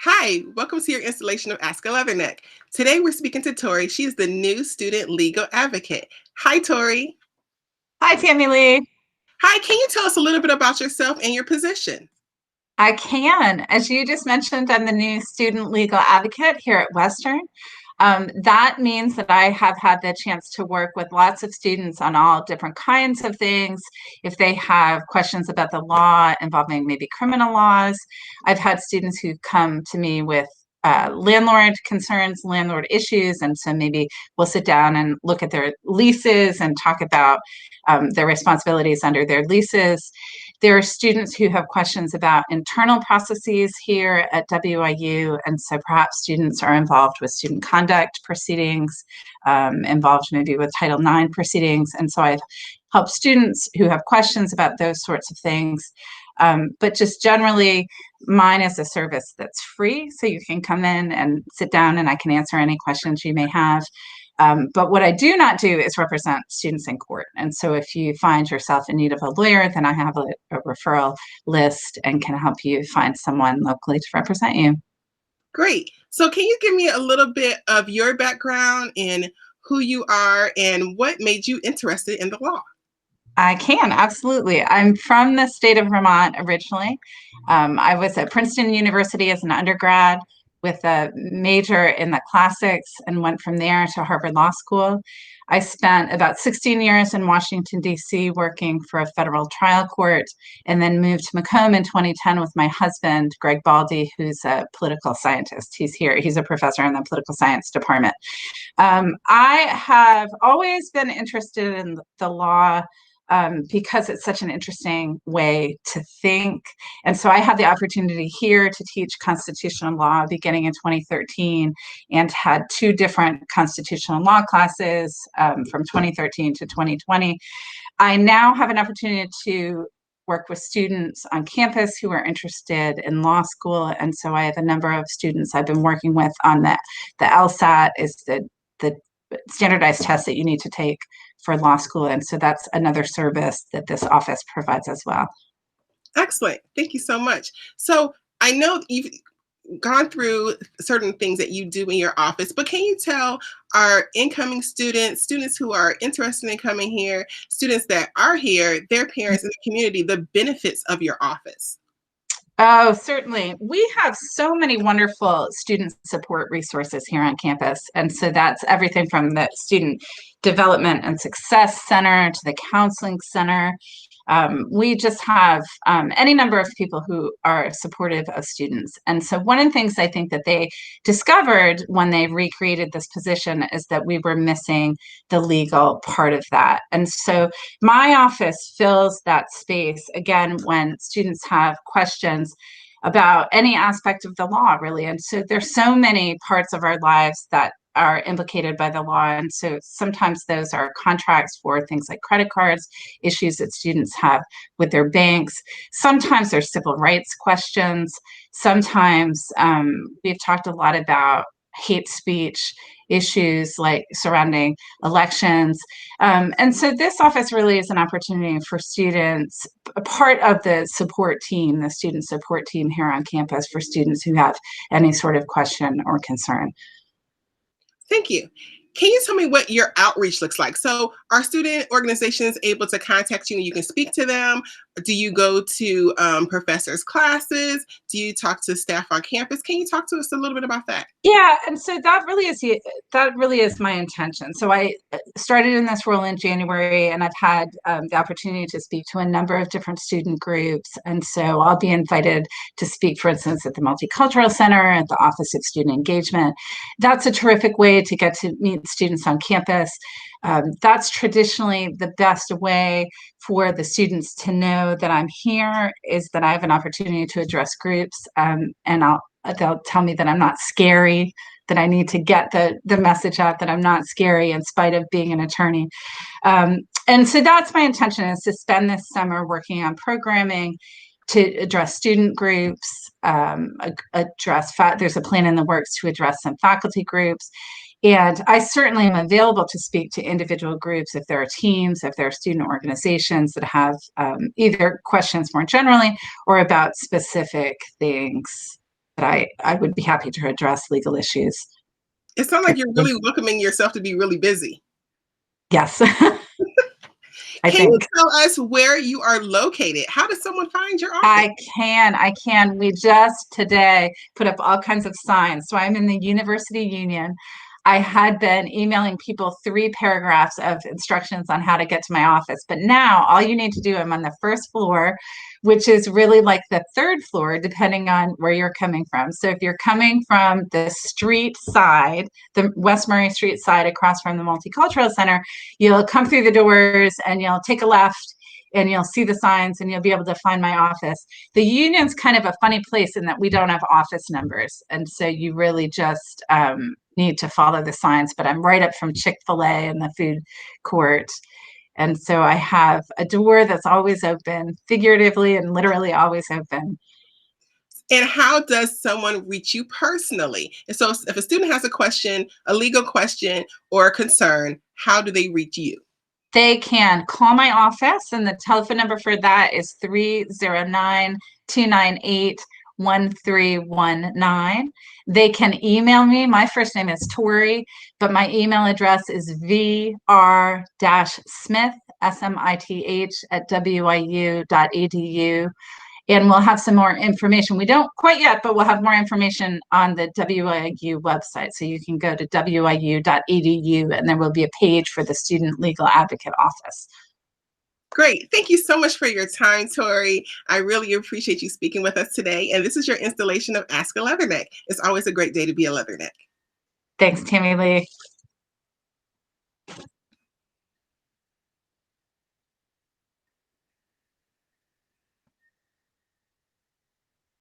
Hi, welcome to your installation of Ask a Leatherneck. Today we're speaking to Tori. She is the new student legal advocate. Hi, Tori. Hi, Tammy Lee. Hi, can you tell us a little bit about yourself and your position? I can. As you just mentioned, I'm the new student legal advocate here at Western. That means that I have had the chance to work with lots of students on all different kinds of things. If they have questions about the law involving maybe criminal laws, I've had students who come to me with landlord concerns, landlord issues, and so maybe we'll sit down and look at their leases and talk about their responsibilities under their leases. There are students who have questions about internal processes here at WIU, and so perhaps students are involved with student conduct proceedings, involved maybe with Title IX proceedings, and so I've helped students who have questions about those sorts of things. But just generally, mine is a service that's free, so you can come in and sit down and I can answer any questions you may have. But what I do not do is represent students in court. And so if you find yourself in need of a lawyer, then I have a referral list and can help you find someone locally to represent you. Great. So can you give me a little bit of your background and who you are and what made you interested in the law? I can, absolutely. I'm from the state of Vermont originally. I was at Princeton University as an undergrad with a major in the classics and went from there to Harvard Law School. I spent about 16 years in Washington, D.C., working for a federal trial court, and then moved to Macomb in 2010 with my husband, Greg Baldy, who's a political scientist. He's here. He's a professor in the political science department. I have always been interested in the law because it's such an interesting way to think. And so I had the opportunity here to teach constitutional law beginning in 2013 and had two different constitutional law classes from 2013 to 2020. I now have an opportunity to work with students on campus who are interested in law school. And so I have a number of students I've been working with on that. The LSAT is the standardized test that you need to take for law school. And so that's another service that this office provides as well. Excellent. Thank you so much. So I know you've gone through certain things that you do in your office, but can you tell our incoming students, students who are interested in coming here, students that are here, their parents, and the community, the benefits of your office? Oh, certainly. We have so many wonderful student support resources here on campus. And so that's everything from the Student Development and Success Center to the Counseling Center. We just have any number of people who are supportive of students. And so one of the things I think that they discovered when they recreated this position is that we were missing the legal part of that. And so my office fills that space, again, when students have questions about any aspect of the law, really. And so there's so many parts of our lives that are implicated by the law. And so sometimes those are contracts for things like credit cards, issues that students have with their banks. Sometimes there's civil rights questions. Sometimes we've talked a lot about hate speech issues like surrounding elections. And so this office really is an opportunity for students, a part of the support team, the student support team here on campus for students who have any sort of question or concern. Thank you. Can you tell me what your outreach looks like? So are student organizations able to contact you and you can speak to them? Do you go to professors' classes? Do you talk to staff on campus? Can you talk to us a little bit about that? Yeah, and so that really is my intention. So I started in this role in January, and I've had the opportunity to speak to a number of different student groups. And so I'll be invited to speak, for instance, at the Multicultural Center, at the Office of Student Engagement. That's a terrific way to get to meet students on campus. That's traditionally the best way for the students to know that I'm here, is that I have an opportunity to address groups, and they'll tell me that I'm not scary, that I need to get the message out that I'm not scary in spite of being an attorney. And so that's my intention, is to spend this summer working on programming to address student groups, there's a plan in the works to address some faculty groups. And I certainly am available to speak to individual groups if there are teams, if there are student organizations that have either questions more generally or about specific things I would be happy to address legal issues. It sounds like you're really welcoming yourself to be really busy. Yes, I Can you think. tell us where you are located? How does someone find your office? I can. We just today put up all kinds of signs. So I'm in the University Union. I had been emailing people 3 paragraphs of instructions on how to get to my office, but now all you need to do, I'm on the first floor, which is really like the third floor, depending on where you're coming from. So if you're coming from the street side, the West Murray Street side across from the Multicultural Center, you'll come through the doors and you'll take a left and you'll see the signs and you'll be able to find my office. The union's kind of a funny place in that we don't have office numbers. And so you really just need to follow the signs. But I'm right up from Chick-fil-A and the food court. And so I have a door that's always open, figuratively and literally always open. And how does someone reach you personally? And so if a student has a question, a legal question or a concern, how do they reach you? They can call my office, and the telephone number for that is 309-298-1319. They can email me. My first name is Tori, but my email address is vr-smith, smith, at wiu.edu. And we'll have some more information. We don't quite yet, but we'll have more information on the WIU website. So you can go to wiu.edu and there will be a page for the Student Legal Advocate Office. Great. Thank you so much for your time, Tori. I really appreciate you speaking with us today. And this is your installation of Ask a Leatherneck. It's always a great day to be a Leatherneck. Thanks, Tammy Lee.